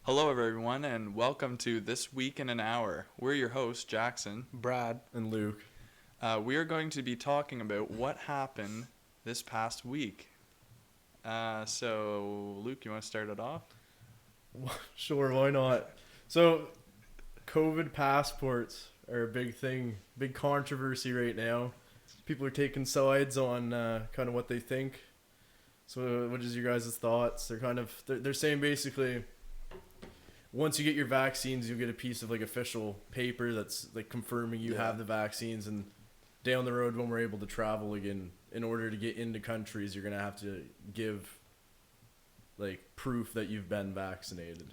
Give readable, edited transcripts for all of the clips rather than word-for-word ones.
Hello, everyone, and welcome to This Week in an Hour. We're your hosts, Jackson. Brad. And Luke. We are going to be talking about what happened this past week. So, Luke, you want to start it off? Sure, why not? So, COVID passports are a big thing, big controversy right now. People are taking sides on kind of what they think. So, what is your guys' thoughts? They're saying basically, once you get your vaccines, you'll get a piece of like official paper that's like confirming you have the vaccines, and down the road when we're able to travel again, in order to get into countries, you're gonna have to give like proof that you've been vaccinated.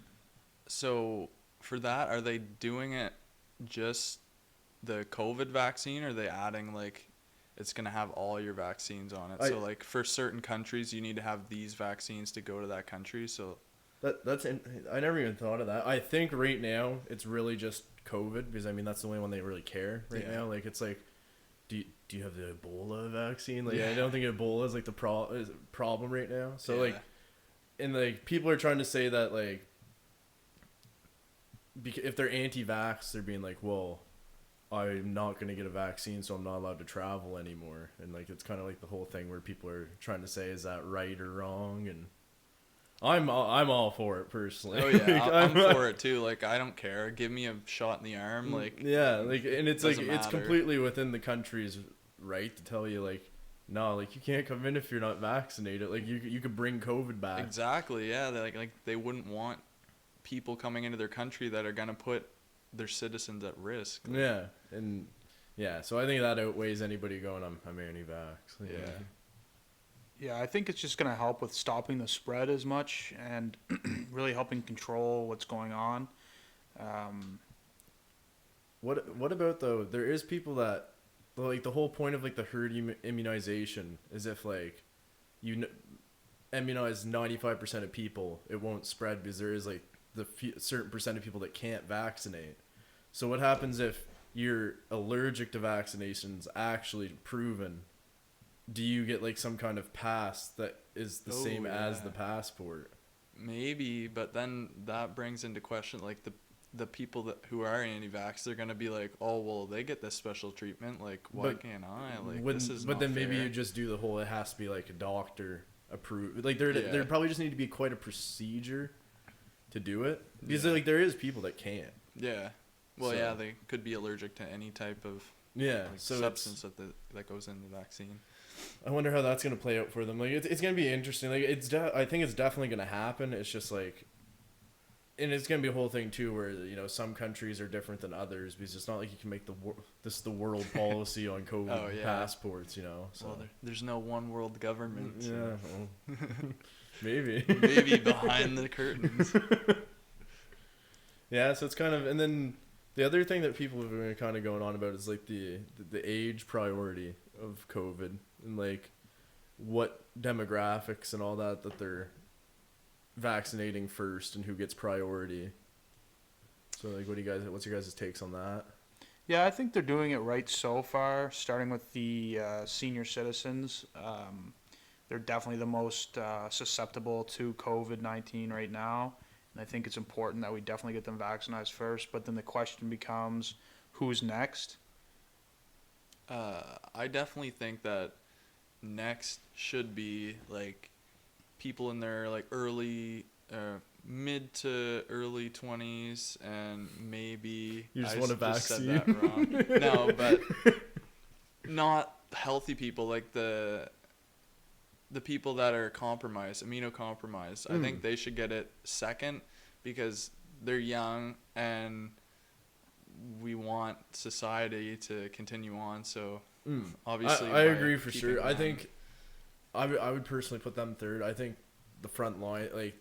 So, for that, are they doing it just the COVID vaccine, or are they adding like it's going to have all your vaccines on it? So, like for certain countries, you need to have these vaccines to go to that country. So, I never even thought of that. I think right now it's really just COVID, because I mean that's the only one they really care right now. Like it's like, do you have the Ebola vaccine? Like I don't think Ebola is like the problem right now. So like, and like people are trying to say that like, if they're anti-vax, they're being like, well, I'm not going to get a vaccine, so I'm not allowed to travel anymore. And like it's kind of like the whole thing where people are trying to say, is that right or wrong? And I'm all for it personally. Oh yeah, I'm for it too. Like I don't care. Give me a shot in the arm. Like and it's like matter. It's completely within the country's right to tell you like, no, like you can't come in if you're not vaccinated. Like you could bring COVID back. Exactly. Yeah. Like they wouldn't want people coming into their country that are gonna put their citizens at risk. Like, so I think that outweighs anybody going, I'm anti-vax. Like, Yeah, I think it's just going to help with stopping the spread as much and really helping control what's going on. What about though? There is people that like the whole point of like the herd immunization is if like you immunize 95% of people, it won't spread because there is like the certain percent of people that can't vaccinate. So what happens if you're allergic to vaccinations actually proven? Do you get like some kind of pass that is the same as the passport? Maybe, but then that brings into question like the people who are anti-vax, they're gonna be like, oh well, they get this special treatment. Like, why can't I? Like, this is not then fair. Maybe you just do the whole. It has to be like a doctor approved. Like there probably just need to be quite a procedure to do it, because like there is people that can't. Yeah. Well, they could be allergic to any type of substance that goes in the vaccine. I wonder how that's gonna play out for them. Like it's gonna be interesting. Like I think it's definitely gonna happen. It's just like, and it's gonna be a whole thing too, where some countries are different than others, because it's not like you can make the world policy on COVID passports. So well, there's no one world government. So. Yeah, well, maybe behind the curtains. Yeah, so it's kind of, and then the other thing that people have been kind of going on about is like the age priority of COVID, and like what demographics and all that they're vaccinating first and who gets priority. So like what's your guys' takes on that? Yeah, I think they're doing it right so far, starting with the senior citizens. They're definitely the most susceptible to COVID-19 right now. And I think it's important that we definitely get them vaccinated first. But then the question becomes, who's next? I definitely think that next should be like people in their like mid to early 20s, and maybe you just want a vaccine. Said that wrong. No, but not healthy people, like the people that are immunocompromised. I think they should get it second, because they're young and we want society to continue on. So obviously I agree for sure. I think I would personally put them third. I think the front line, like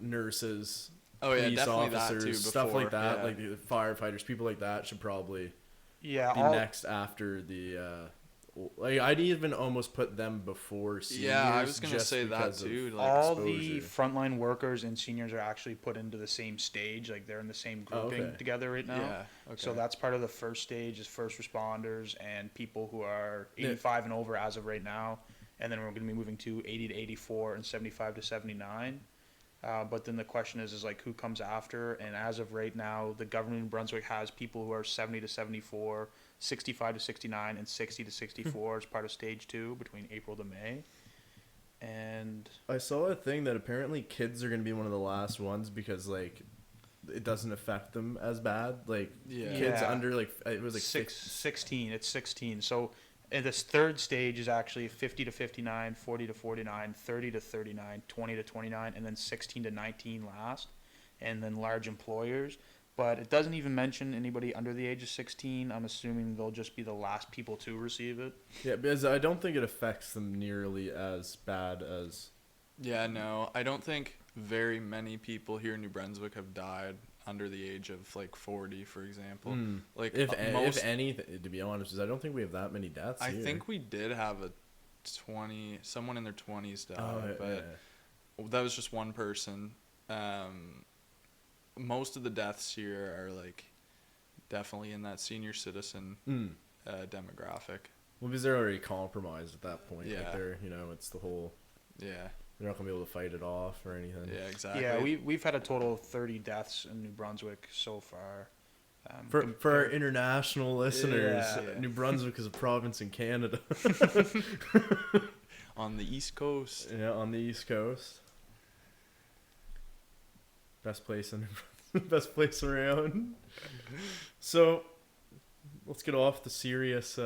nurses, police officers, that too, stuff like that, like the firefighters, people like that should probably be next after the like I'd even almost put them before seniors. Yeah, I was gonna say that too. Like all the frontline workers and seniors are actually put into the same stage. Like they're in the same grouping together right now. Yeah. Okay. So that's part of the first stage is first responders and people who are 85 and over as of right now, and then we're going to be moving to 80 to 84 and 75 to 79. But then the question is like who comes after? And as of right now, the government of Brunswick has people who are 70 to 74, 65 to 69, and 60 to 64 as part of stage 2 between April to May. And I saw a thing that apparently kids are going to be one of the last ones because like it doesn't affect them as bad. Like kids under like it was like 16. It's 16. So and this third stage is actually 50 to 59, 40 to 49, 30 to 39, 20 to 29, and then 16 to 19 last, and then large employers. But it doesn't even mention anybody under the age of 16. I'm assuming they'll just be the last people to receive it. Yeah, because I don't think it affects them nearly as bad as... Yeah, no. I don't think very many people here in New Brunswick have died under the age of like 40, for example. Like if any, to be honest, I don't think we have that many deaths I here. think we did have someone in their 20s die, but yeah. that was just one person. Most of the deaths here are like definitely in that senior citizen demographic. Well, because they're already compromised at that point. Yeah. Like they're, it's the whole... Yeah. They're not going to be able to fight it off or anything. Yeah, exactly. Yeah, we've had a total of 30 deaths in New Brunswick so far. For our international listeners, Yeah. New Brunswick is a province in Canada. On the East Coast. Yeah, on the East Coast. Best place around. So, let's get off the serious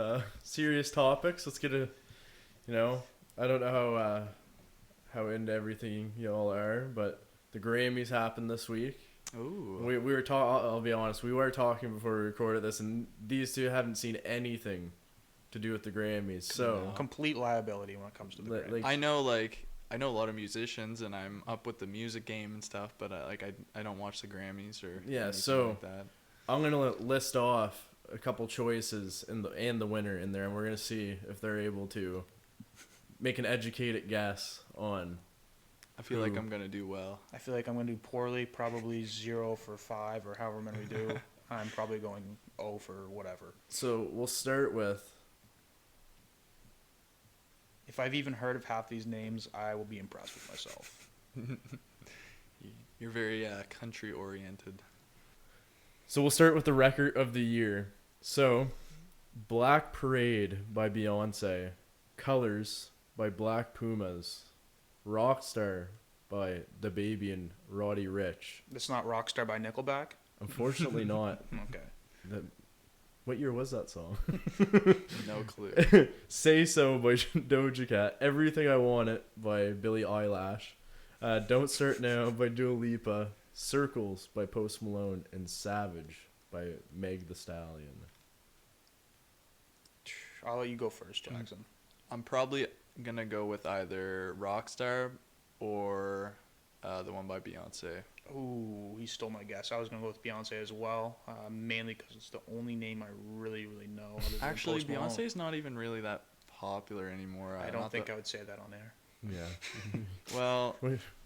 topics. Let's get I don't know how into everything y'all are, but the Grammys happened this week. Ooh. We were I'll be honest, we were talking before we recorded this, and these two haven't seen anything to do with the Grammys. So complete liability when it comes to the Grammys. I know a lot of musicians, and I'm up with the music game and stuff, but I don't watch the Grammys or anything like that. I'm gonna list off a couple choices and the winner in there, and we're gonna see if they're able to make an educated guess on. I feel like I'm gonna do well. I feel like I'm gonna do poorly, probably 0 for 5 or however many we do. I'm probably going 0 for whatever. So we'll start with. If I've even heard of half these names, I will be impressed with myself. You're very country oriented. So we'll start with the record of the year. So, Black Parade by Beyonce, Colors by Black Pumas, Rockstar by DaBaby and Roddy Ricch. It's not Rockstar by Nickelback? Unfortunately not. Okay. What year was that song? No clue. Say So by Doja Cat, Everything I Wanted by Billie Eilish, Don't Start Now by Dua Lipa, Circles by Post Malone, and Savage by Meg Thee Stallion. I'll let you go first, Jackson. I'm probably gonna go with either Rockstar or the one by Beyonce. Ooh, he stole my guess. I was going to go with Beyonce as well, mainly because it's the only name I really, really know. Other than Actually, Post Malone. Beyonce's not even really that popular anymore. I don't think I would say that on air. Yeah. Well,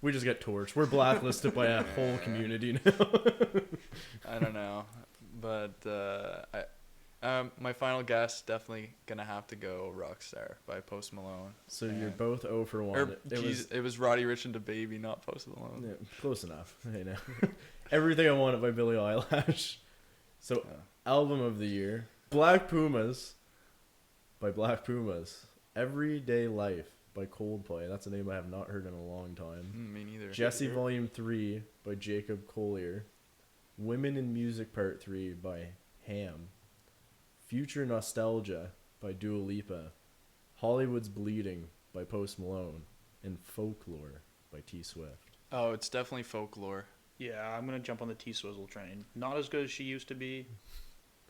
we just get torched. We're blacklisted by a whole community now. I don't know, but my final guess definitely gonna have to go Rockstar by Post Malone. So you're both 0 for 1. It was Roddy Ricch and DaBaby, not Post Malone. Yeah, close enough. Hey now. Everything I Wanted by Billie Eilish. So album of the year, Black Pumas by Black Pumas, Everyday Life by Coldplay. That's a name I have not heard in a long time. Me neither. Jesse Volume 3 by Jacob Collier, Women in Music Part 3 by Ham, Future Nostalgia by Dua Lipa, Hollywood's Bleeding by Post Malone, and Folklore by T Swift. Oh, it's definitely Folklore. Yeah, I'm going to jump on the T-Swizzle train. Not as good as she used to be.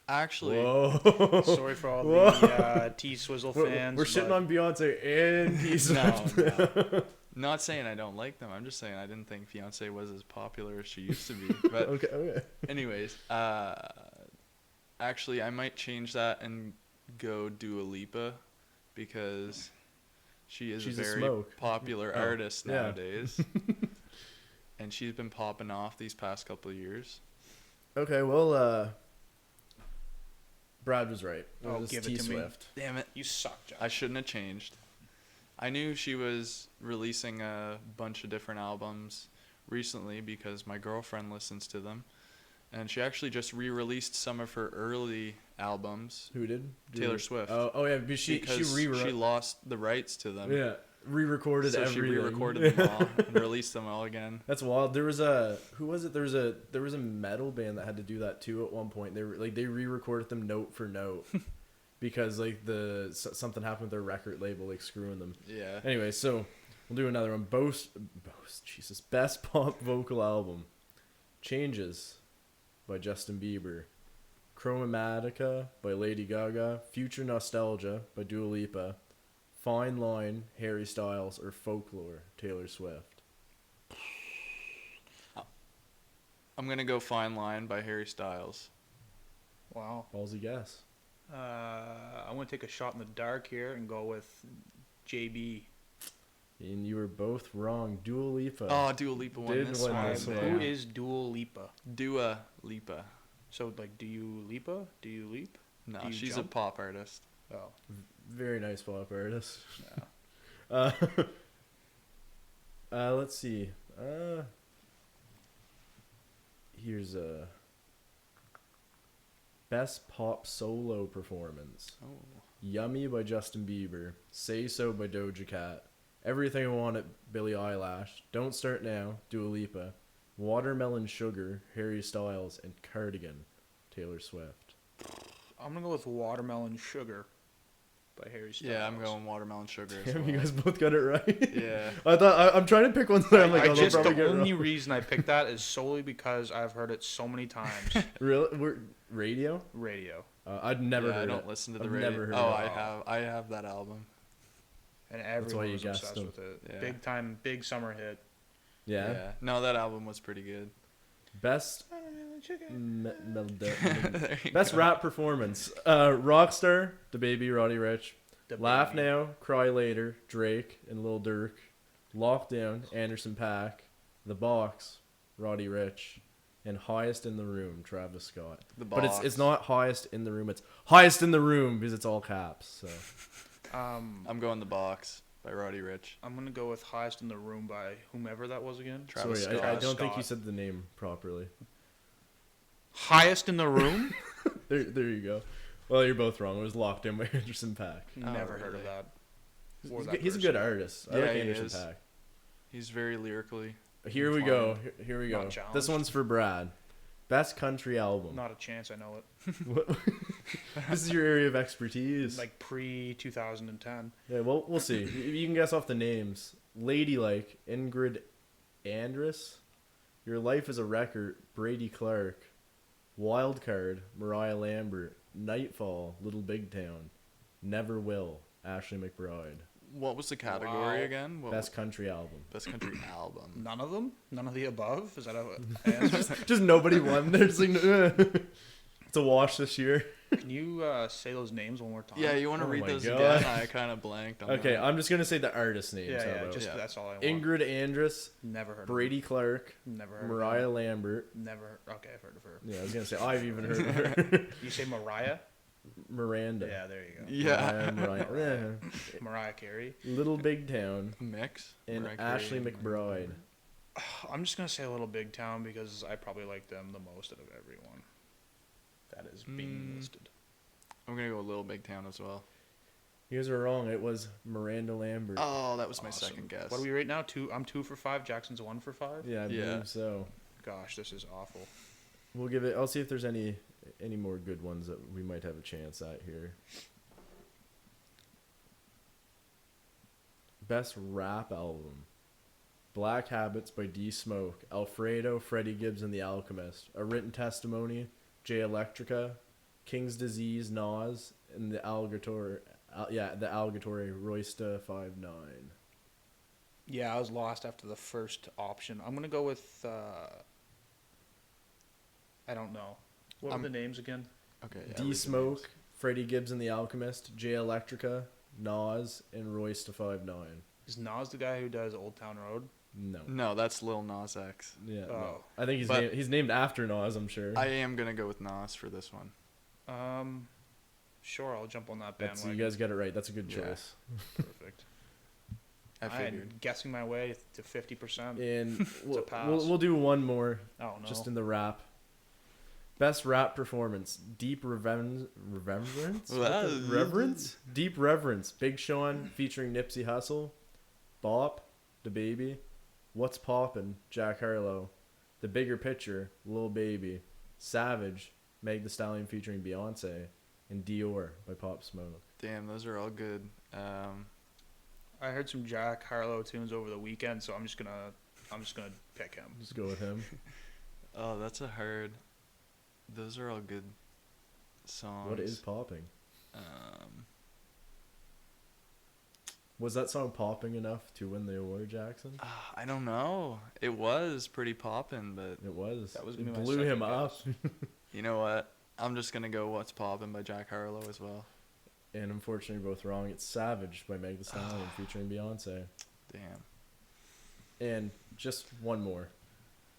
Actually, Whoa. Sorry for all the T-Swizzle fans. We're shitting on Beyonce and T Swift. No. Not saying I don't like them. I'm just saying I didn't think Beyonce was as popular as she used to be. But Okay. anyways, actually, I might change that and go Dua Lipa because she's a very popular artist nowadays. And she's been popping off these past couple of years. Okay, well, Brad was right. Oh, give it to me. Damn it. You suck, Jack. I shouldn't have changed. I knew she was releasing a bunch of different albums recently because my girlfriend listens to them, and she actually just re-released some of her early albums. Who did? Taylor Swift. Oh yeah, because she lost the rights to them. Yeah, re-recorded so everything. she re-recorded them all and released them all again. That's wild. There was a who was it? There was a metal band that had to do that too at one point. They re-recorded them note for note because like something happened with their record label like screwing them. Yeah. Anyway, so we'll do another one. Jesus, best pop vocal album. Changes by Justin Bieber. Chromatica by Lady Gaga. Future Nostalgia by Dua Lipa. Fine Line, Harry Styles, or Folklore, Taylor Swift. I'm gonna go Fine Line by Harry Styles. Wow. Ballsy guess. I'm going to take a shot in the dark here and go with JB. And you were both wrong. Dua Lipa. Oh, Dua Lipa won Did this win one. this one. Who is Dua Lipa? Dua Lipa. So, like, do you Lipa? Do you leap? No, Do you she's jump? a pop artist. Oh. Very nice pop artist. Yeah. Let's see. Here's a best pop solo performance. Oh. Yummy by Justin Bieber. Say So by Doja Cat. Everything I Want at Billie Eilish. Don't Start Now, Dua Lipa. Watermelon Sugar, Harry Styles, and Cardigan, Taylor Swift. I'm going to go with Watermelon Sugar by Harry Styles. Yeah, I'm going Watermelon Sugar as Damn, well. you guys both got it right. Yeah. I'm trying to pick ones that I'm like, oh, they'll The probably get it only wrong. reason I picked that is solely because I've heard it so many times. Really? Radio? Radio. I'd never heard I don't it. listen to the I've radio. never heard Oh, it. I have that album. And why everyone you was guessed obsessed them. with it. Yeah. Big time, big summer hit. Yeah. No, that album was pretty good. Best There you best go. rap performance. Rockstar, DaBaby, Roddy Ricch. The Laugh Baby. Now, Cry Later, Drake and Lil Durk. Lockdown, Anderson .Paak. The Box, Roddy Ricch. And Highest in the Room, Travis Scott. The But Box. it's not Highest in the Room, it's Highest in the Room because it's all caps. So I'm going The Box by Roddy Ricch. I'm gonna go with Highest in the Room by whomever that was again. Travis sorry, Scott. I don't think you Scott. said the name properly. Highest in the Room? There you go. Well, you're both wrong. It was Lockdown by Anderson .Paak. Never heard of really? that. Or He's, that he's a person. good artist. I Yeah, like he Anderson is. .Paak. He's very lyrically. Here we go. Here we go. Not challenged. This one's for Brad. Best country album. Not a chance, I know it. This is your area of expertise. Like pre-2010. Yeah, well, we'll see. You can guess off the names. Ladylike, Ingrid Andress. Your Life is a Record, Brady Clark. Wildcard, Mariah Lambert. Nightfall, Little Big Town. Never Will, Ashley McBride. What was the category Wow. again? Best country album. Best country album. None of them? None of the above? Is that a answer? Just nobody won. There's like, it's a wash this year. Can you say those names one more time? Yeah, you want to Oh read my those God. again? I kind of blanked on Okay, that. I'm just gonna say the artist names. Yeah, how yeah, about? just Yeah. that's all I want. Ingrid Andress, Never heard Brady Clark, of her. Never heard Mariah of Lambert. her. Never. Okay, I've heard of her. Yeah, I was gonna say I've even heard of her. You say Mariah? Miranda. Yeah, there you go. Yeah. Mariah. Mariah Carey. Little Big Town Mix. and Mariah Carey Ashley and- McBride. I'm just gonna say a Little Big Town because I probably like them the most out of everyone that is being listed. I'm gonna go with Little Big Town as well. You guys are wrong. It was Miranda Lambert. Oh, that was my Awesome. second guess. What are we right now? I'm 2 for 5. Jackson's 1 for 5. Yeah, I Yeah. believe so. Gosh, this is awful. We'll give it. I'll see if there's any more good ones that we might have a chance at here. Best rap album. Black Habits by D Smoke, Alfredo, Freddie Gibbs and the Alchemist, A Written Testimony, Jay Electrica, King's Disease, Nas, and the Alligator, the Alligator, Roysta 5'9". Yeah, I was lost after the first option. I'm gonna go with. I don't know. What are the names again? Okay. Yeah, read D the Smoke, names. Freddie Gibbs and the Alchemist, Jay Electrica, Nas, and Roysta 5'9". Is Nas the guy who does Old Town Road? No. No, that's Lil Nas X. Yeah. Oh. No. I think But- he's named after Nas, I'm sure. I am gonna go with Nas for this one. Sure, I'll jump on that That's, bandwagon. you guys got it right. That's a good Yeah. choice. Perfect. I figured. I'm guessing my way to 50%. And pass. we'll do one more, Oh no. just in the rap. Best rap performance: Deep Reverence. Reverence. Deep Reverence. Big Sean featuring Nipsey Hussle. Bop, the Baby. What's Poppin'? Jack Harlow. The Bigger Picture. Lil Baby. Savage. Meg Thee Stallion featuring Beyonce. And Dior by Pop Smoke. Damn, those are all good. I heard some Jack Harlow tunes over the weekend, so I'm just gonna pick him. Just go with him. Oh, that's a hard. Those are all good songs. What is popping? Um, Was that song popping enough to win the award, Jackson? I don't know. It was pretty poppin', but It was. That was It gonna be my blew second him up. you know what? I'm just gonna go "What's Poppin'" by Jack Harlow as well. And unfortunately, both wrong. It's Savage by Meg Thee Stallion featuring Beyonce. Damn. And just one more.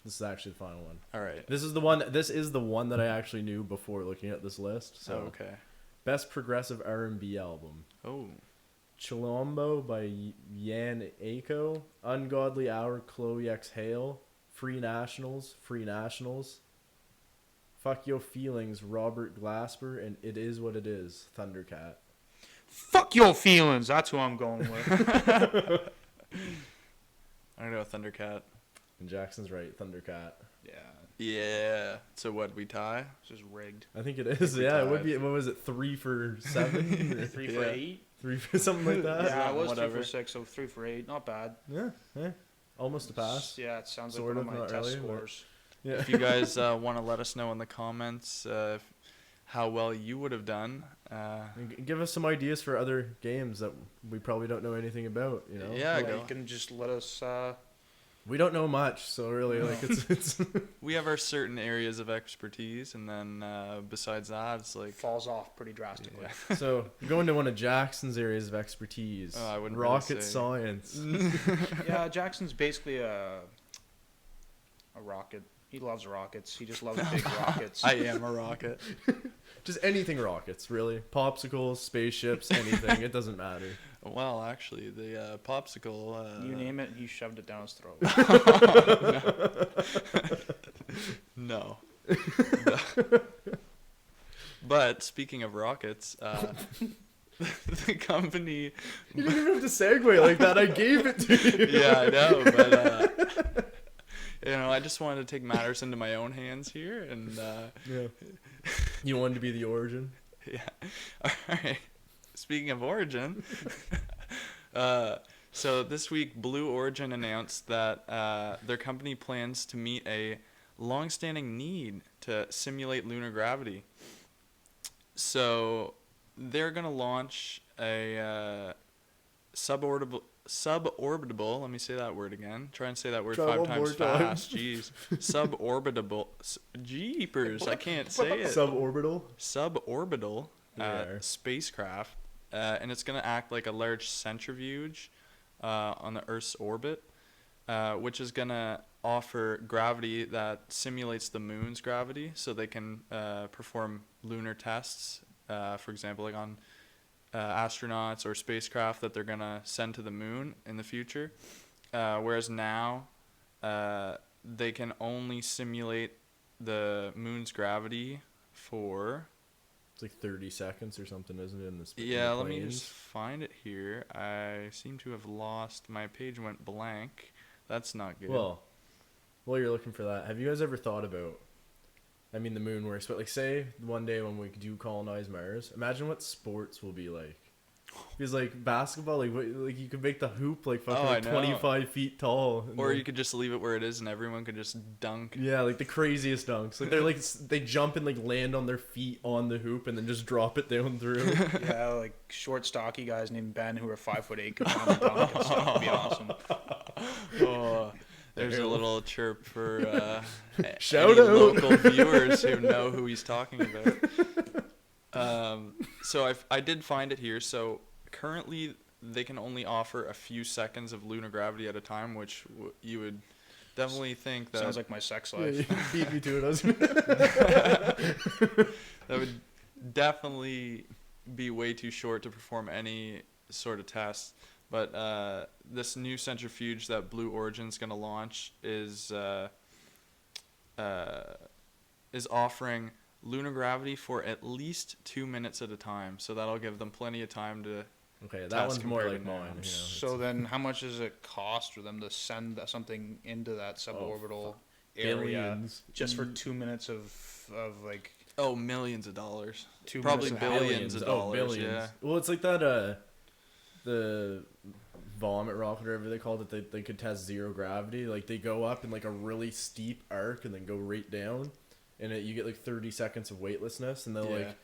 This is actually the final one. All right. This is the one that I actually knew before looking at this list. So okay. Best progressive R&B album: Oh. Chilombo by Yan Aiko, Ungodly Hour, Chloe X Hale, Free Nationals, Fuck Your Feelings, Robert Glasper, and It Is What It Is, Thundercat. Fuck your feelings. That's who I'm going with. I'm gonna go with Thundercat. And Jackson's right, Thundercat. Yeah, Yeah. So what? We tie? this is rigged. I think it is. Yeah, it would be. What was it? 3 for 7? Or 3 for Yeah. 8. 3 for something like that. Yeah, it was Whatever. 3 for 6, so 3 for 8. Not bad. Yeah. Almost a pass. Yeah, it sounds Sort like of, one of my not test really, but- scores. Yeah. If you guys want to let us know in the comments how well you would have done. And give us some ideas for other games that we probably don't know anything about. You know. Yeah, Yeah, go. you can just let us. We don't know much, so really, like it's. We have our certain areas of expertise, and then besides that, it's like falls off pretty drastically. So going to one of Jackson's areas of expertise. Oh, I wouldn't really rocket say. science. Yeah, Jackson's basically a rocket. He loves rockets. He just loves big rockets. I am a rocket. Just anything rockets, really. Popsicles, spaceships, anything. It doesn't matter. Well, actually, the popsicle. You name it, he shoved it down his throat. No. But speaking of rockets, the company. You didn't even have to segue like that. I gave it to you. Yeah, I know, but I just wanted to take matters into my own hands here, and Yeah. You wanted to be the origin. yeah. All right. Speaking of Origin, so this week Blue Origin announced that their company plans to meet a long-standing need to simulate lunar gravity. So they're going to launch a suborbitable, let me say that word again. Try and say that word Try 5 one times more time. fast. Jeez. Suborbitable. Jeepers, I can't say it. Suborbital Yeah. spacecraft, and it's going to act like a large centrifuge on the Earth's orbit, which is going to offer gravity that simulates the moon's gravity, so they can perform lunar tests, for example, like on astronauts or spacecraft that they're going to send to the moon in the future, whereas now they can only simulate the moon's gravity for... It's like 30 seconds or something, isn't it? In the Yeah, in the let me planes? just find it here. I seem to have lost... My page went blank. That's not good. Well, while you're looking for that, have you guys ever thought about, the moon works, but like say one day when we do colonize Mars, imagine what sports will be like. Because like basketball, like you could make the hoop like fucking I know. 25 feet tall. And or then- you could just leave it where it is and everyone could just dunk. Yeah, like the craziest dunks. Like they're like they jump and like land on their feet on the hoop and then just drop it down through. Yeah, like short, stocky guys named Ben who are 5'8" could pound the dunk and stuff. Would be awesome. Oh, there's a little chirp for Shout any out. local viewers who know who he's talking about. So I did find it here. So currently they can only offer a few seconds of lunar gravity at a time, which you would definitely think that Sounds like my sex Yeah, life. you beat me to it. that would definitely be way too short to perform any sort of test. But this new centrifuge that Blue Origin's gonna launch is offering lunar gravity for at least 2 minutes at a time. So that'll give them plenty of time to. Okay, that one's more like mine. You know, So then, how much does it cost for them to send something into that suborbital area billions. just for 2 minutes of like? Oh, millions of dollars. 2 Probably minutes of billions of dollars. Billions. Yeah. Well, it's like that. The vomit rocket, or whatever they called it, they could test zero gravity. Like they go up in like a really steep arc and then go right down, and you get like 30 seconds of weightlessness. And they'll like,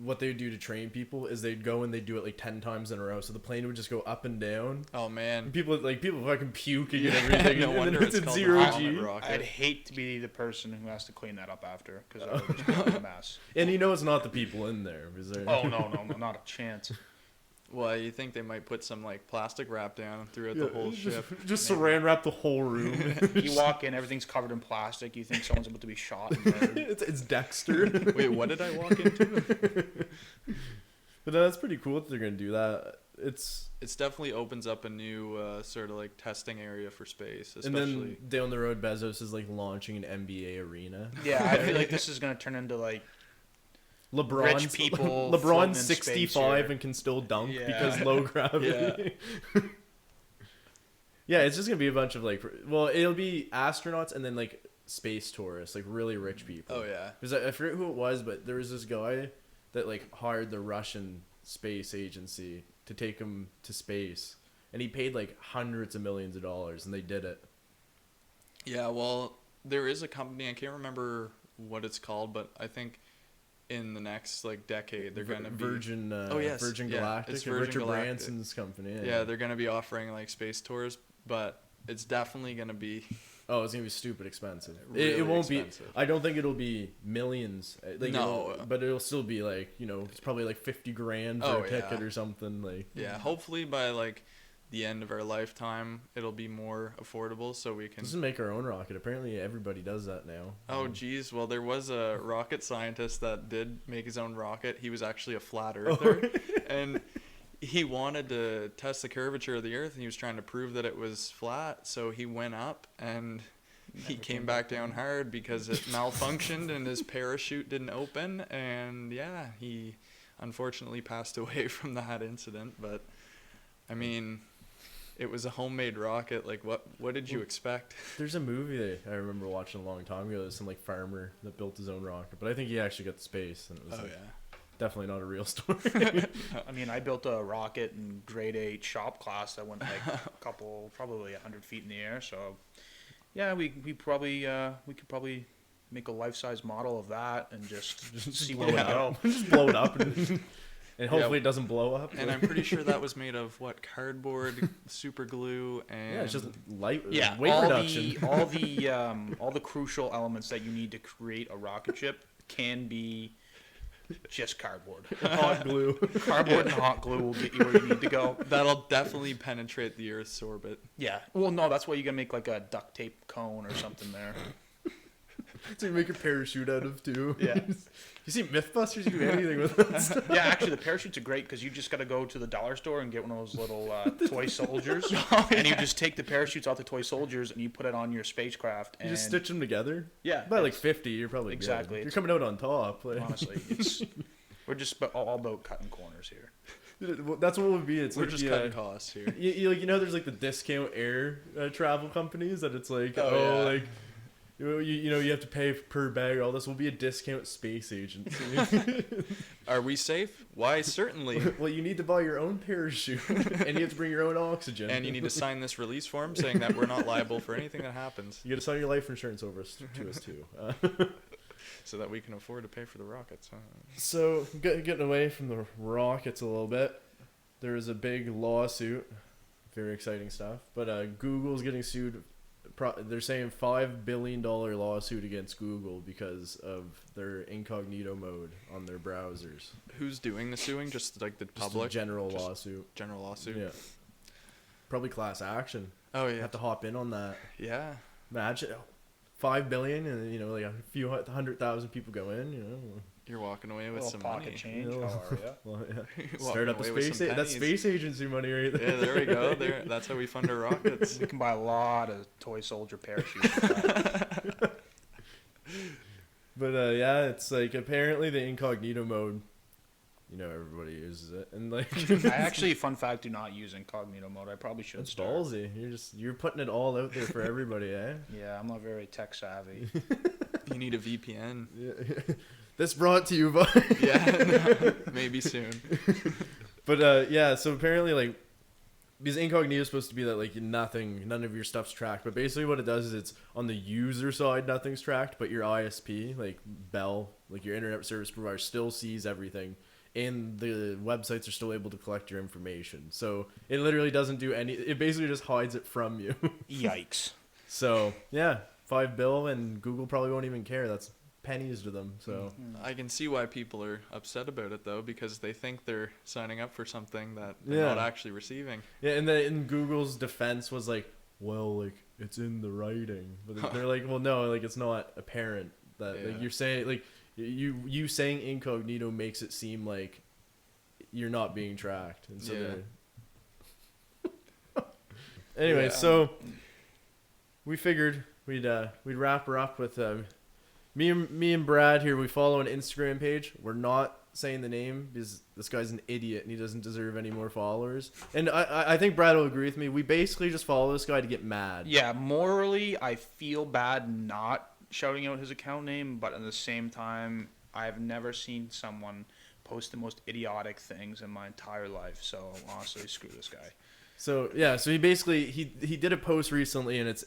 what they would do to train people is they'd go and they'd do it like 10 times in a row. So the plane would just go up and down. Oh man. And people fucking puking and everything. No and wonder then it's in called zero the G. vomit rocket. I'd hate to be the person who has to clean that up after, because that would just be a mess. And you know it's not the people in there. Is there? Oh no, not a chance. Well, you think they might put some like plastic wrap down throughout the whole ship? Just saran wrap the whole room. You walk in, everything's covered in plastic. You think someone's about to be shot and murdered. it's Dexter. Wait, what did I walk into? But no, that's pretty cool that they're gonna do that. It's definitely opens up a new sort of like testing area for space, especially. And then down the road, Bezos is like launching an NBA arena. Yeah, I feel like this is gonna turn into like LeBron's rich people floating in LeBron's space 65 here. and can still dunk Yeah. because low gravity. Yeah, it's just gonna be a bunch of like, well, it'll be astronauts and then like space tourists, like really rich people. Oh yeah. Because I forget who it was, but there was this guy that like hired the Russian space agency to take him to space, and he paid like hundreds of millions of dollars, and they did it. Yeah, well, there is a company, I can't remember what it's called, but I think in the next like decade they're gonna be Virgin. Virgin yeah, Galactic. it's and Virgin Richard Galactic. Branson's company. Yeah, they're gonna be offering like space tours, but it's definitely gonna be Oh, it's gonna be stupid expensive. Really it won't expensive. be. I don't think it'll be millions. Like, No. but it'll still be like, you know, it's probably like 50 grand for Oh, a ticket yeah. or something. Like, yeah. Hopefully by like the end of our lifetime, it'll be more affordable, so we can. just make our own rocket. Apparently, everybody does that now. Oh geez, well there was a rocket scientist that did make his own rocket. He was actually a flat Oh. earther, and he wanted to test the curvature of the Earth, and he was trying to prove that it was flat. So he went up, and he came back down hard because it malfunctioned and his parachute didn't open. And yeah, he unfortunately passed away from that incident. But I mean, it was a homemade rocket. Like what did you expect? There's a movie that I remember watching a long time ago. There's some like farmer that built his own rocket, but I think he actually got to space, and it was Oh like, yeah. definitely not a real story. I mean, I built a rocket in grade 8 shop class that went like probably 100 feet in the air. So, yeah, we could probably make a life-size model of that and just see where we go. Just blow it up, and hopefully it doesn't blow up. And I'm pretty sure that was made of what, cardboard, super glue, and Yeah, it's just light. Yeah, weight reduction. all the crucial elements that you need to create a rocket ship can be just cardboard. Hot glue. Cardboard and hot glue will get you where you need to go. that'll definitely penetrate the Earth's orbit. Yeah. Well, no, that's why you gotta make like a duct tape cone or something there. So you make a parachute out of too. Yeah. You see Mythbusters? You do anything with that stuff. Yeah, actually, the parachutes are great because you just got to go to the dollar store and get one of those little toy soldiers, and you just take the parachutes off the toy soldiers and you put it on your spacecraft. You And just stitch them together. Yeah, By like 50, you're probably good. Exactly. You're coming out on top. Like, honestly, we're just all about cutting corners here. that's what it would be. It's We're like just cutting costs here. you know, there's like the discount air travel companies that it's like, Oh, yeah. like. You know, you have to pay per bag. All this will be a discount space agency. Are we safe? Why, certainly. Well, you need to buy your own parachute, and you have to bring your own oxygen. And you need to sign this release form saying that we're not liable for anything that happens, You got to sign your life insurance over to us too. so that we can afford to pay for the rockets. So, getting away from the rockets a little bit, there is a big lawsuit. Very exciting stuff. But Google's getting sued. They're saying $5 billion lawsuit against Google because of their incognito mode on their browsers. Who's doing the suing? Just like the Just public? a general Just lawsuit. General lawsuit? Yeah. Probably class action. Oh, You yeah. have to hop in on that. Yeah. Imagine $5 billion, and you know, like a few 100,000 people go in. You know, You're walking away with little some pocket money. change. You know, How are you? well, yeah. Walking Start up a away with space. some That's pennies. space agency money right there. Yeah, there we go. That's how we fund our rockets. We can buy a lot of toy soldier parachutes. with that. But yeah, it's like apparently the incognito mode. You know, everybody uses it, and like I actually, fun fact, do not use incognito mode. I probably should it's start. ballsy. You're putting it all out there for everybody, eh? Yeah, I'm not very tech savvy. You need a VPN. Yeah. This brought to you by. Yeah, no, maybe soon. But yeah, so apparently like because incognito is supposed to be that like none of your stuff's tracked, but basically what it does is it's on the user side nothing's tracked, but your ISP like Bell, like your internet service provider, still sees everything, and the websites are still able to collect your information. So it literally doesn't do any. It basically just hides it from you. Yikes. So yeah, $5 billion, and Google probably won't even care. That's pennies to them. So I can see why people are upset about it though, because they think they're signing up for something that they're Yeah. not actually receiving. yeah, and then in Google's defense was like, well, like it's in the writing, but they're like, well, no, like it's not apparent that like Yeah. you're saying like you saying incognito makes it seem like you're not being tracked, and so Yeah. anyway, Yeah. so we figured we'd wrap her up with me and Brad here. We follow an Instagram page. We're not saying the name because this guy's an idiot and he doesn't deserve any more followers. And I think Brad will agree with me. We basically just follow this guy to get mad. Yeah, morally, I feel bad not shouting out his account name, but at the same time, I've never seen someone post the most idiotic things in my entire life. So honestly, screw this guy. So yeah, so he basically he did a post recently, and it's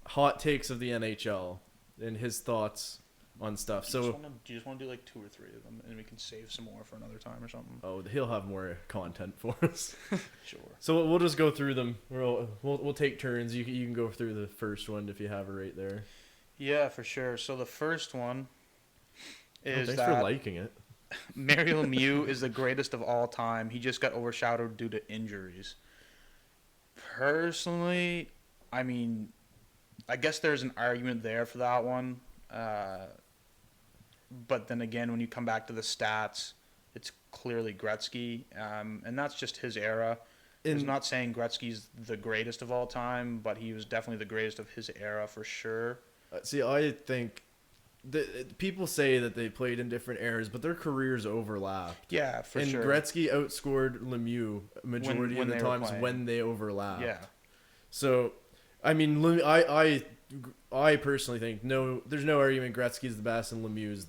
hot takes of the NHL and his thoughts on stuff. Do you So just want to do like 2 or 3 of them, and we can save some more for another time or something? oh, he'll have more content for us. Sure. So we'll just go through them. We'll take turns. You can go through the first one if you have it right there. Yeah, for sure. So the first one is Thanks that for liking it. Mario Lemieux is the greatest of all time. He just got overshadowed due to injuries. Personally, I mean, I guess there's an argument there for that one. But then again, when you come back to the stats, it's clearly Gretzky, and that's just his era. I'm not saying Gretzky's the greatest of all time, but he was definitely the greatest of his era for sure. See, I think people say that they played in different eras, but their careers overlapped. Yeah, for and sure. Gretzky outscored Lemieux majority When of the they were times playing. when they overlapped. Yeah. So, I mean, I personally think there's no argument Gretzky's the best and Lemieux's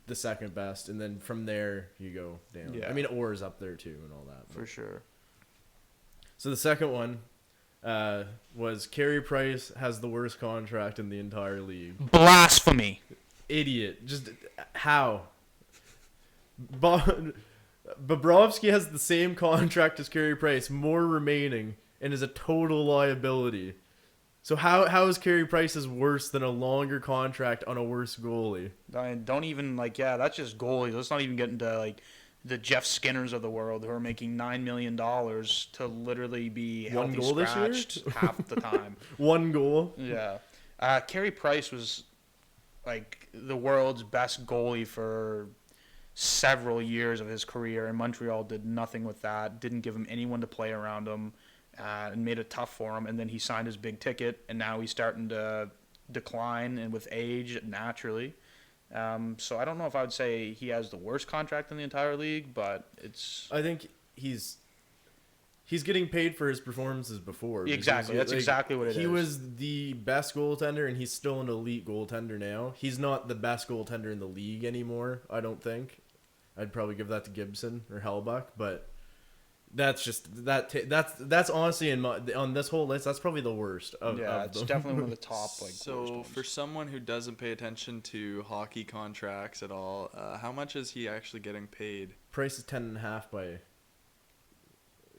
the second best, and then from there you go down. Yeah. I mean, Orr's up there too and all that. For sure. So the second one was Carey Price has the worst contract in the entire league. Blasphemy. Idiot. Just how? Bobrovsky has the same contract as Carey Price, more remaining, and is a total liability. So how is Carey Price's worse than a longer contract on a worse goalie? Don't even that's just goalies. Let's not even get into the Jeff Skinners of the world who are making $9 million to literally be One healthy goal this year? scratched half the time. One goal. Yeah. Carey Price was the world's best goalie for several years of his career, and Montreal did nothing with that, didn't give him anyone to play around him, and made it tough for him. And then he signed his big ticket, and now he's starting to decline, and with age, naturally. So I don't know if I would say he has the worst contract in the entire league, but it's... I think he's getting paid for his performances before. Exactly. That's exactly what it is. He was the best goaltender, and he's still an elite goaltender now. He's not the best goaltender in the league anymore, I don't think. I'd probably give that to Gibson or Hellbuck, but that's just that's honestly on this whole list, that's probably the worst of it's them. definitely one of the top So worst ones. for someone who doesn't pay attention to hockey contracts at all, how much is he actually getting paid? Price is 10.5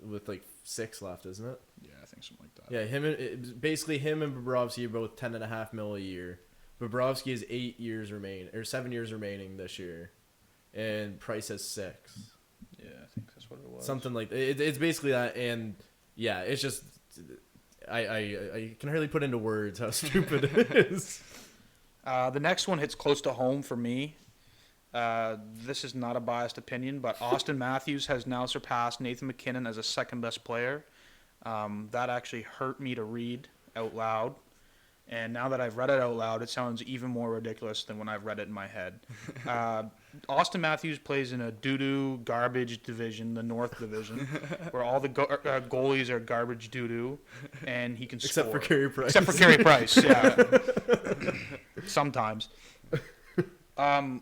with 6 left, isn't it? Yeah, I think something like that. Yeah, basically him and Bobrovsky are both $10.5 million a year. Bobrovsky has 7 years remaining this year, and Price has 6. Yeah, I think that's what it was. Something like it's basically that, and yeah, it's just I can hardly put into words how stupid it is. The next one hits close to home for me. This is not a biased opinion, but Austin Matthews has now surpassed Nathan McKinnon as a second best player. That actually hurt me to read out loud. And now that I've read it out loud, it sounds even more ridiculous than when I've read it in my head. Austin Matthews plays in a doo-doo garbage division, the North Division, where all the goalies are garbage doo-doo, and he can Except score. for Carey Price. Except for Carey Price, yeah. Sometimes. I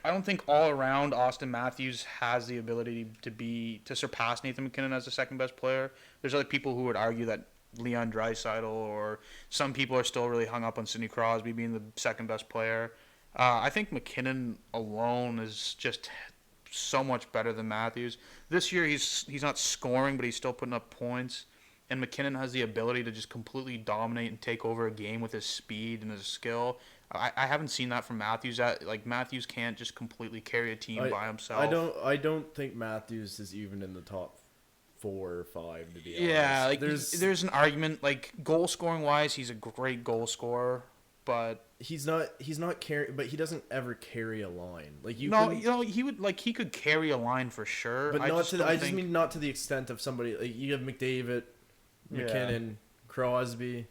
don't think all around Austin Matthews has the ability to surpass Nathan McKinnon as the second best player. There's other people who would argue that Leon Draisaitl, or some people are still really hung up on Sidney Crosby being the second best player. I think McKinnon alone is just so much better than Matthews. This year he's not scoring, but he's still putting up points. And McKinnon has the ability to just completely dominate and take over a game with his speed and his skill. I haven't seen that from Matthews. Matthews can't just completely carry a team by himself. I don't think Matthews is even in the top 4 or 5, to be honest. Yeah, there's an argument, goal scoring wise, he's a great goal scorer, but he's not carry, but he doesn't ever carry a line. He could carry a line for sure. But I just mean not to the extent of somebody like you have McDavid, McKinnon, Crosby.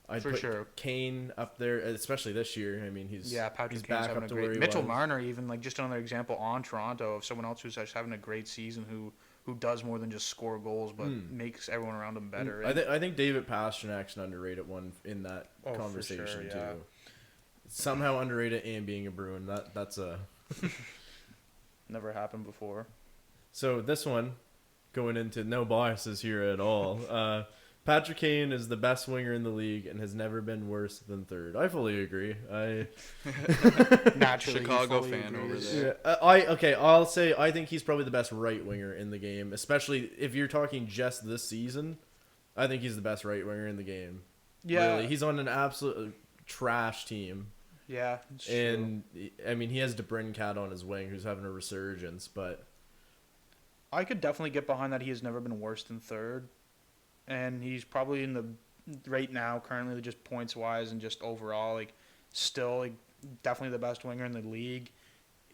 I'd put Kane up there, especially this year. I mean, he's back up to where he Mitchell was. Marner, even just another example on Toronto of someone else who's just having a great season who does more than just score goals, but makes everyone around him better. I think David Pasternak's an underrated one in that conversation too. Somehow underrated and being a Bruin. That's a never happened before. So this one, going into no biases here at all. Patrick Kane is the best winger in the league and has never been worse than third. I fully agree. Naturally, Chicago fan over there. Yeah, I'll say I think he's probably the best right winger in the game, especially if you're talking just this season. I think he's the best right winger in the game. Yeah, really. He's on an absolute trash team. Yeah, and true. I mean, he has DeBrincat on his wing, who's having a resurgence, but I could definitely get behind that. He has never been worse than third. And he's probably in the right now, currently, just points wise and just overall, still definitely the best winger in the league.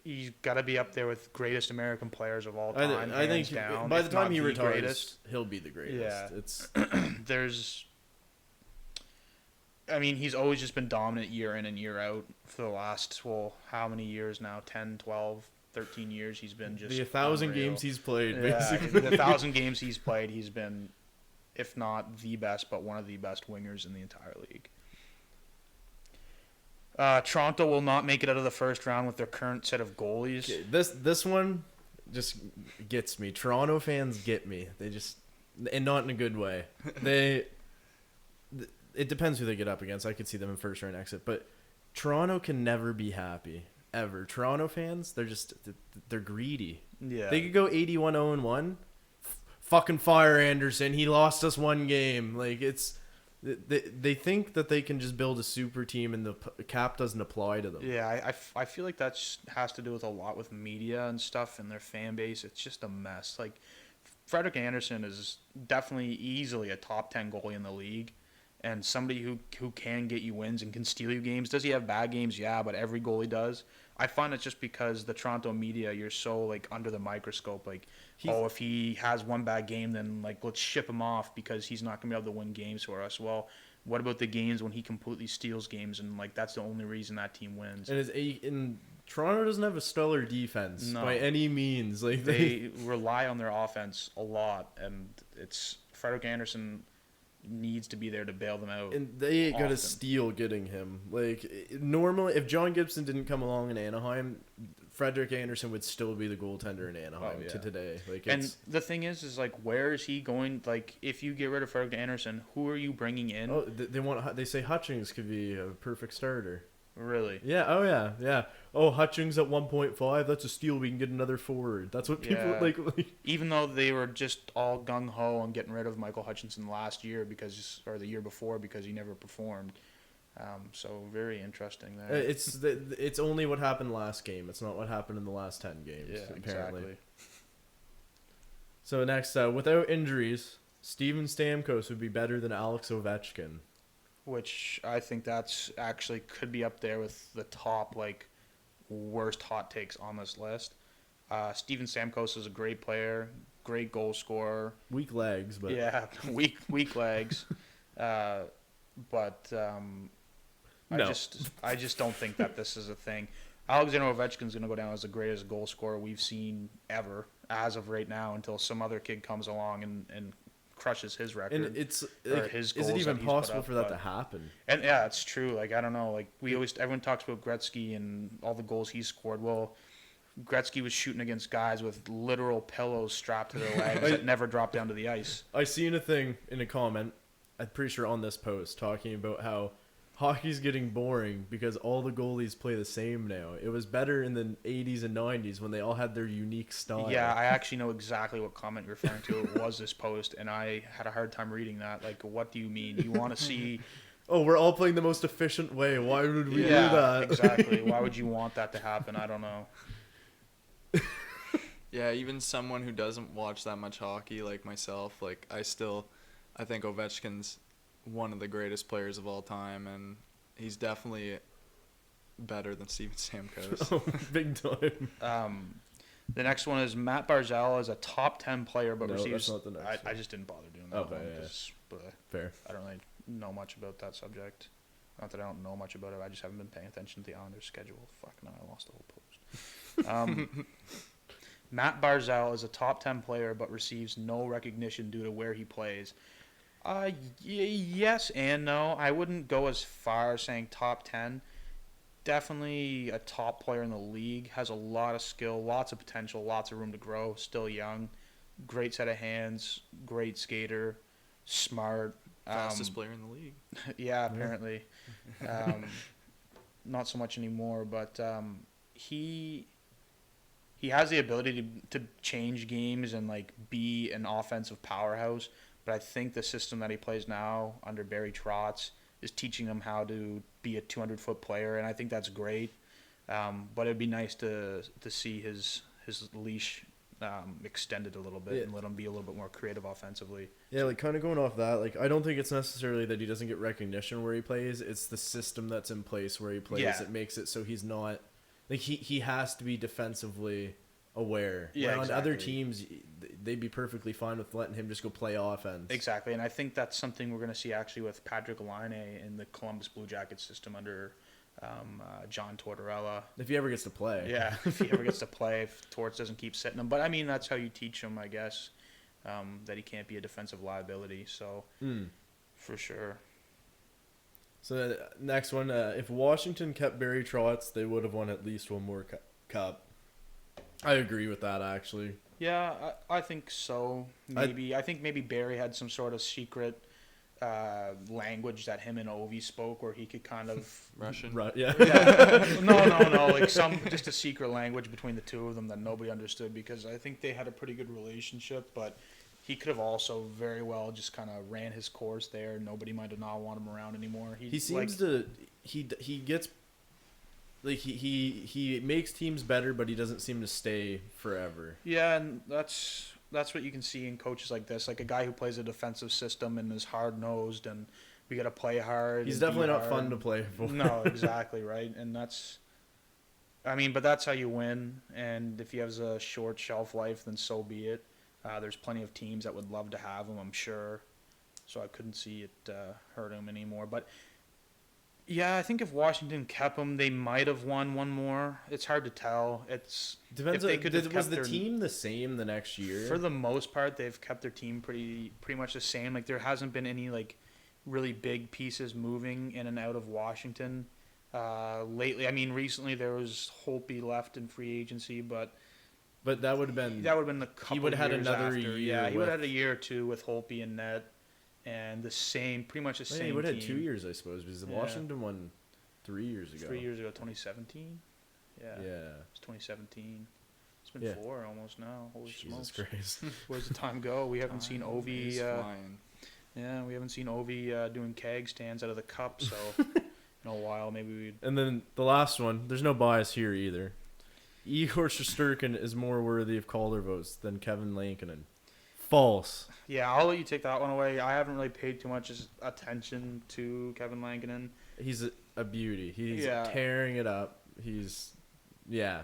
He's got to be up there with greatest American players of all time. I think by the time he retires, he'll be the greatest. Yeah, it's I mean, he's always just been dominant year in and year out for the last how many years now? 10, 12, 13 years. He's been just the 1,000 games he's played. Basically, the 1,000 games he's played, he's been, if not the best, but one of the best wingers in the entire league. Toronto will not make it out of the first round with their current set of goalies. Okay, this one just gets me. Toronto fans get me. They just, and not in a good way. It depends who they get up against. I could see them in first round exit, but Toronto can never be happy ever. Toronto fans, they're greedy. Yeah, they could go 81-0-1. Fucking fire Anderson. He lost us one game. They think that they can just build a super team and the cap doesn't apply to them. Yeah, I feel like that has to do with a lot with media and stuff and their fan base. It's just a mess. Frederik Andersen is definitely easily a top 10 goalie in the league and somebody who can get you wins and can steal you games. Does he have bad games? Yeah, but every goalie does. I find it's just because the Toronto media, you're so under the microscope. If he has one bad game, then let's ship him off because he's not gonna be able to win games for us. Well, what about the games when he completely steals games and that's the only reason that team wins? And Toronto doesn't have a stellar defense by any means. They rely on their offense a lot, and it's Frederik Andersen needs to be there to bail them out. And they got to steal getting him. Normally, if John Gibson didn't come along in Anaheim, Frederik Andersen would still be the goaltender in Anaheim to today. And the thing is where is he going? If you get rid of Frederik Andersen, who are you bringing in? Oh, they say Hutchings could be a perfect starter. Really? Yeah. Oh, yeah. Oh, Hutchings at 1.5. That's a steal. We can get another forward. That's what people like. Even though they were just all gung ho on getting rid of Michael Hutchinson last year or the year before because he never performed. So very interesting there. It's only what happened last game. It's not what happened in the last 10 games. Yeah, apparently. Exactly. So next, without injuries, Steven Stamkos would be better than Alex Ovechkin. which I think that's actually could be up there with the top like worst hot takes on this list. Steven Stamkos is a great player, great goal scorer. Weak legs, but Yeah, weak legs. But No. I just don't think that this is a thing. Alexander Ovechkin's going to go down as the greatest goal scorer we've seen ever as of right now until some other kid comes along and crushes his record. and it's or like, his is it goals even that he's put possible up, for that but- to happen? And yeah, it's true. Like I don't know. Like everyone talks about Gretzky and all the goals he scored. Well, Gretzky was shooting against guys with literal pillows strapped to their legs that never dropped down to the ice. I seen a thing in a comment, I'm pretty sure on this post, talking about how hockey's getting boring because all the goalies play the same now. It was better in the 80s and 90s when they all had their unique style. Yeah, I actually know exactly what comment you're referring to. It was this post, and I had a hard time reading that. Like, what do you mean? You want to see? Oh, we're all playing the most efficient way. Why would we do Yeah, that? exactly. Why would you want that to happen? I don't know. Yeah, even someone who doesn't watch that much hockey like myself, like I think Ovechkin's one of the greatest players of all time, and he's definitely better than Steven Stamkos. Oh, big time. The next one is Matt Barzal is a top 10 player, but No, receives. that's not the next I one. just didn't bother doing that Okay, one yeah. 'cause, Fair. I don't really know much about that subject. Not that I don't know much about it. I just haven't been paying attention to the Islanders' schedule. Fuck, no, I lost the whole post. Matt Barzal is a top 10 player, but receives no recognition due to where he plays. Yes and no. I wouldn't go as far as saying top 10. Definitely a top player in the league. Has a lot of skill, lots of potential, lots of room to grow. Still young. Great set of hands. Great skater. Smart. Fastest player in the league. Yeah, apparently. Not so much anymore, but he has the ability to change games and like be an offensive powerhouse. But I think the system that he plays now under Barry Trotz is teaching him how to be a 200-foot player, and I think that's great. But it'd be nice to see his leash extended a little bit and let him be a little bit more creative offensively. Yeah, like kind of going off that, like I don't think it's necessarily that he doesn't get recognition where he plays. It's the system that's in place where he plays that makes it so he's not like he has to be defensively aware. Yeah, Where on other exactly. teams, they'd be perfectly fine with letting him just go play offense. Exactly, and I think that's something we're going to see actually with Patrick Laine in the Columbus Blue Jackets system under John Tortorella. If he ever gets to play. Yeah, if he ever gets to play, if Torts doesn't keep sitting him. But I mean, that's how you teach him, I guess, that he can't be a defensive liability. So, for sure. So next one, if Washington kept Barry Trotz, they would have won at least one more cup. I agree with that, actually. Yeah, I think so. Maybe I think maybe Barry had some sort of secret language that him and Ovi spoke, where he could kind of Russian. Right? Yeah. no, like just a secret language between the two of them that nobody understood, because I think they had a pretty good relationship, but he could have also very well just kind of ran his course there. Nobody might have not want him around anymore. He seems to he gets like he makes teams better, but he doesn't seem to stay forever. Yeah, and that's what you can see in coaches like this, like a guy who plays a defensive system and is hard nosed, and we got to play hard. He's and definitely be not hard. fun to play for. No, exactly right, and but that's how you win. And if he has a short shelf life, then so be it. There's plenty of teams that would love to have him, I'm sure. So I couldn't see it hurt him anymore. But yeah, I think if Washington kept him, they might have won one more. It's hard to tell. It's Depends. if they could have Was kept the their- team the same the next year? For the most part, they've kept their team pretty much the same. Like there hasn't been any like really big pieces moving in and out of Washington lately. I mean, recently there was Holtby left in free agency, but that would have been the couple. He would have had years another after. year. Yeah, he would have with- had a year or two with Holtby and net, and pretty much the Yeah, same. he would have had team. 2 years, I suppose, because Yeah. Washington won 3 years ago. 3 years ago, 2017. Yeah, it's 2017. It's been 4 almost now. Holy Jesus smokes! Christ. Where's the time go? We haven't seen Time Ovi. is flying. Yeah, we haven't seen Ovi doing keg stands out of the cup, so in a while maybe we'd. And then the last one, there's no bias here either. Igor Shesterkin is more worthy of Calder votes than Kevin Lankinen. False. Yeah, I'll let you take that one away. I haven't really paid too much attention to Kevin Lankinen. He's a beauty. He's Yeah. tearing it up. Yeah.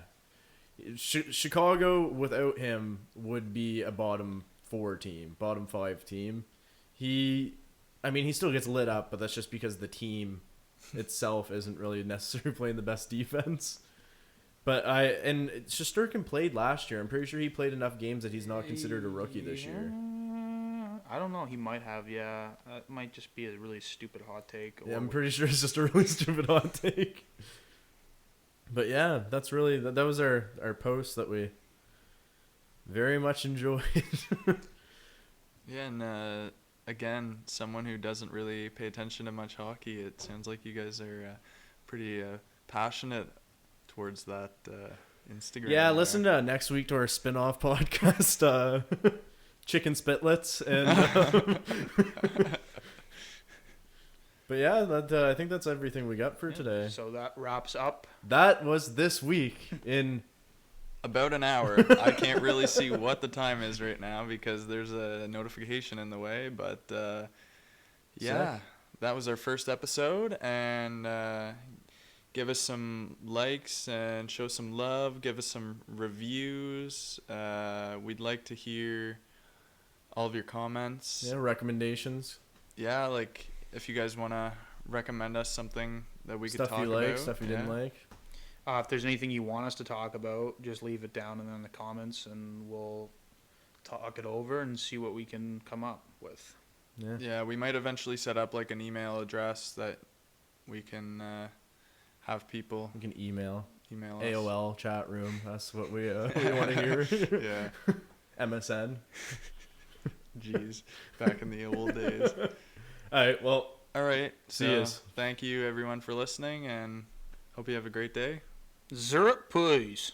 Chicago without him would be a bottom 4 team, bottom 5 team. He still gets lit up, but that's just because the team itself isn't really necessarily playing the best defense. But Shesterkin played last year. I'm pretty sure he played enough games that he's not considered a rookie this year. I don't know. He might have, yeah. It might just be a really stupid hot take. Yeah, I'm pretty sure it's just a really stupid hot take. But yeah, that's really that was our post that we very much enjoyed. Yeah, and again, someone who doesn't really pay attention to much hockey, it sounds like you guys are pretty passionate towards that Instagram. Yeah, listen to next week to our spin-off podcast, Chicken Spitlets, and but yeah, I think that's everything we got for today. So that wraps up. That was this week in about an hour. I can't really see what the time is right now because there's a notification in the way, but yeah, that was our first episode, and give us some likes and show some love, give us some reviews. We'd like to hear all of your comments. Yeah, recommendations. Yeah, like if you guys want to recommend us something that we could Stuff talk you about. like, stuff you didn't like. If there's anything you want us to talk about, just leave it down in the comments, and we'll talk it over and see what we can come up with. Yeah, we might eventually set up like an email address that we can have people You can email us. AOL chat room. That's what we want to hear. Yeah. MSN. Jeez, back in the old days. All right. Well. All right. See So yous. thank you everyone for listening, and hope you have a great day. Zurich, please.